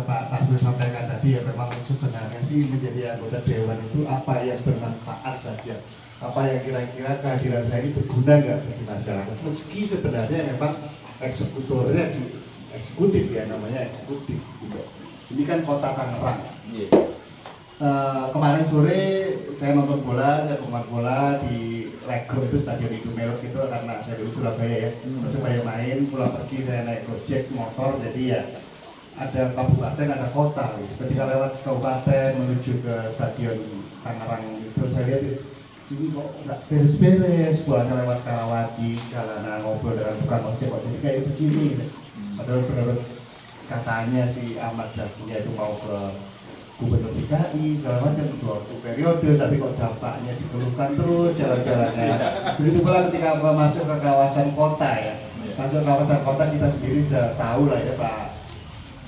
Pak Tasbih sampaikan tadi ya memang sebenarnya sih menjadi anggota dewan itu apa yang bermanfaat saja, apa yang kira-kira kehadiran saya ini berguna nggak bagi masyarakat, meski sebenarnya memang eksekutornya di eksekutif ya, namanya eksekutif gitu. Ini kan kota Tangerang. Kemarin sore saya nonton bola, saya pemain bola di Legro itu stadion itu Melok itu karena saya di Surabaya ya, supaya main pulang pergi saya naik gojek motor, jadi ya ada kabupaten ada kota. Ketika lewat kabupaten menuju ke stadion Tangerang itu saya lihat ini kok nggak beres-beres, pulangnya lewat Karawaci, jalanan ngobrol dengan tukang ojek kok jadi kayak begini. Padahal menurut katanya si Ahmad Zaki itu mau ke Gubernur DKI segala macam waktu periode, tapi kok dampaknya dikeluhkan terus jalan-jalannya. Begitu pula ketika masuk ke kawasan kota ya, masuk ke kawasan kota kita sendiri sudah tahu lah ya, Pak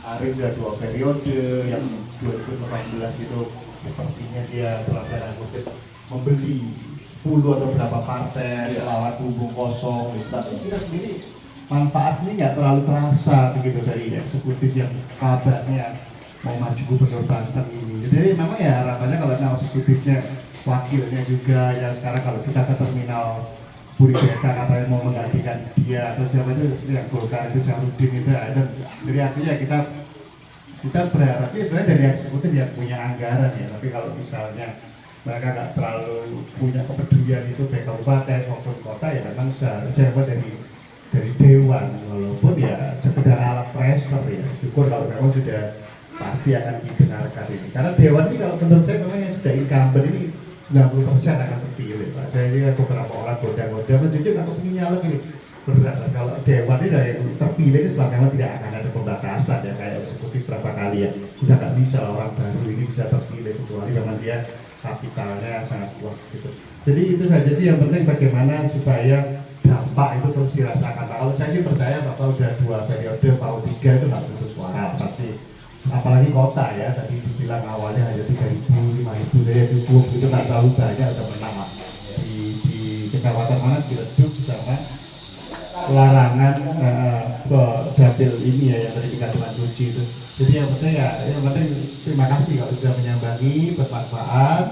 Arif sudah 2 periode, yang 2018 itu sepertinya dia telah membeli 10 atau berapa partai lawan kubu kosong gitu. Tapi kita sendiri manfaat ini nggak terlalu terasa begitu dari eksekutif yang kabarnya mau maju gubernur Banten ini. Jadi memang ya harapannya kalau eksekutifnya, wakilnya juga yang sekarang kalau kita ke terminal Puri Beta katanya mau menggantikan dia atau siapa itu yang Golkar itu Syarudin itu ya. Dan dari artinya kita berharap ya sebenarnya dari eksekutif yang punya anggaran ya, tapi kalau misalnya mereka nggak terlalu punya kepedulian itu baik kabupaten maupun kota ya memang seharusnya dari dewan, walaupun ya sekedar alat pressure ya, syukur kalau memang sudah pasti akan didengarkan ini. Karena dewan ini kalau menurut saya memang yang sudah incumbent ini 90% akan terpilih, Pak. Saya lihat beberapa orang goda-goda menunjuk atau punya nyalek ini berat. Kalau dewan ini dari terpilih ini selama memang tidak akan ada pembatasan ya, kayak eksekutif berapa kali ya, sudah nggak bisa orang baru ini bisa terpilih kecuali memang dia kapitalnya sangat kuat gitu. Jadi itu saja sih yang penting bagaimana supaya dampak itu terus dirasakan. Nah, kalau saya sih percaya Bapak udah 2 periode, mau 3 itu nggak putus suara pasti. Apalagi kota ya, tadi dibilang awalnya hanya 3.000, 5.000 saya cukup, itu nggak terlalu banyak, udah menang lah di kecamatan mana Ciledug sama larangan ke dapil ini ya yang tadi dikatakan Suci itu. Jadi yang penting terima kasih kalau sudah menyambangi, bermanfaat.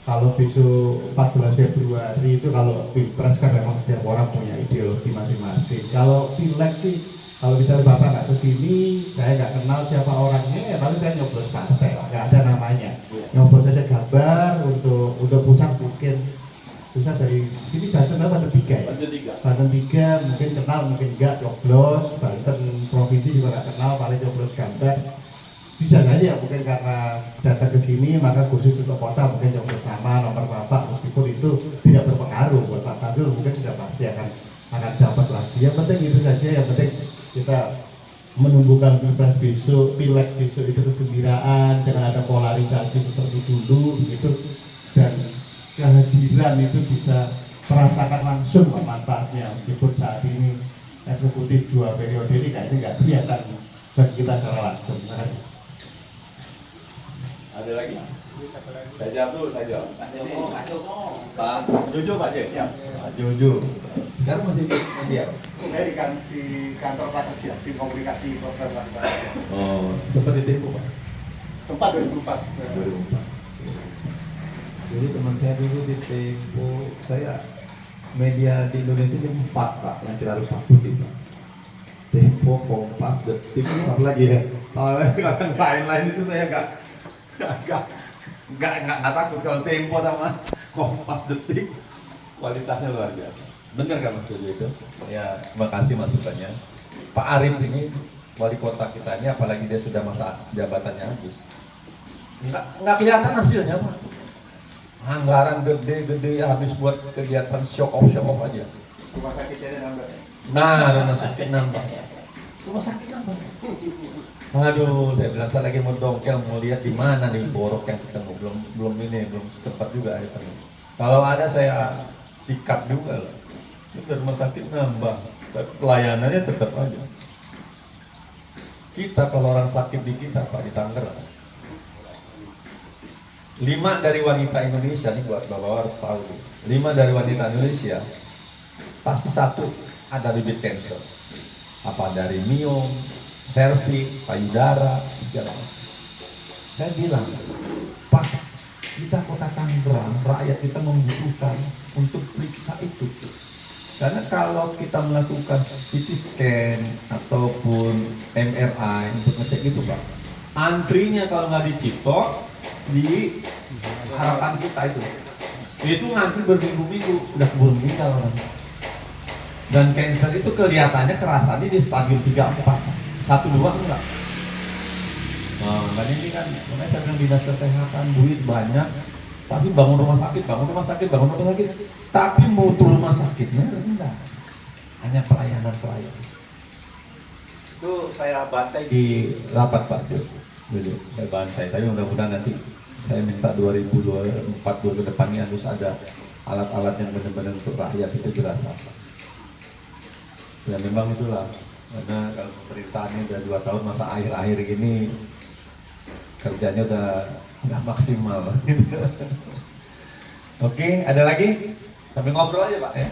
Kalau besok 14 Februari itu kalau Pilpres kan memang setiap orang punya ideologi masing-masing. Kalau Pileg sih, kalau misalnya Bapak nggak kesini, saya nggak kenal siapa orangnya, ya paling saya nyoblos partai lah, nggak ada namanya. Nyoblos saja gambar untuk pusat mungkin pusat dari sini Banten apa Banten 3 ya? Banten 3 mungkin kenal, mungkin enggak nyoblos. Banten provinsi juga nggak kenal, paling nyoblos gambar. Bisa saja mungkin karena datang ke sini maka khusus untuk kota mungkin nyoblos nama nomor Bapak, meskipun itu tidak berpengaruh buat Pak Tadul, mungkin sudah pasti akan dapat lagi. Yang penting itu saja, yang penting kita menumbuhkan Pilpres besok, Pileg besok itu kegembiraan dengan ada polarisasi seperti dulu gitu, dan kehadiran itu bisa merasakan langsung manfaatnya, meskipun saat ini eksekutif 2 periode ini kayaknya nggak kelihatan bagi kita secara langsung. Terima kasih. Ada lagi? Saya jawab dulu, saya jawab. Pak Jojo, Pak Jek, siap. Pak Jojo. Sekarang masih di media? Saya di kantor Pak Kerja, di komunikasi program. Oh, sempat di Tempo, Pak? Sempat 2004. Jadi teman saya dulu di Tempo, saya media di Indonesia ini 4 Pak, yang tidak harus aku sih Pak. Tempo, Kompas, Detik, apa lagi ya? Kalau yang lain-lain itu saya nggak takut. Kalau Tempo sama Kompas, Detik, kualitasnya luar biasa. Benar kan Mas Jojo itu? Ya, terima kasih masukannya. Pak Arif ini wali kota kita ini, apalagi dia sudah masa jabatannya habis, nggak kelihatan hasilnya Pak. Anggaran gede habis buat kegiatan show off aja. Rumah sakitnya nambah. Nah, rumah sakit nambah. Rumah sakit nambah. Aduh, saya bilang saya lagi mau dongkel, mau lihat di mana nih borok yang ketemu. Belum sempat juga akhirnya. Kalau ada saya sikat juga lah. Itu rumah sakit nambah, pelayanannya tetap aja. Kita kalau orang sakit di kita Pak di Tangerang, 5 dari wanita Indonesia nih, buat Bapak harus tahu, 5 dari wanita Indonesia pasti 1 ada bibit cancer, apa dari miom, servis, payudara, segala macam. Saya bilang, Pak, kita kota Tangerang, rakyat kita membutuhkan untuk periksa itu. Karena kalau kita melakukan CT scan ataupun MRI untuk ngecek itu, Pak, antrinya kalau nggak diciptok di harapan kita itu ngantri berminggu-minggu, udah keburu meninggal orang. Dan cancer itu kelihatannya kerasannya di stadium 3-4, 1-2 enggak. Nah, dan ini kan, makanya saya bilang dinas kesehatan, duit banyak, tapi bangun rumah sakit, tapi mutu rumah sakitnya rendah. Hanya pelayanan. Itu saya bantai di rapat Pak Jo. Dulu saya bantai, tapi mudah-mudahan nanti saya minta 2024 ke depannya harus ada alat-alat yang benar-benar untuk rakyat itu dirasa. Ya memang itulah, karena kalau pemerintahannya udah 2 tahun, masa akhir-akhir gini kerjanya udah nggak maksimal. Oke, ada lagi? Sambil ngobrol aja Pak ya.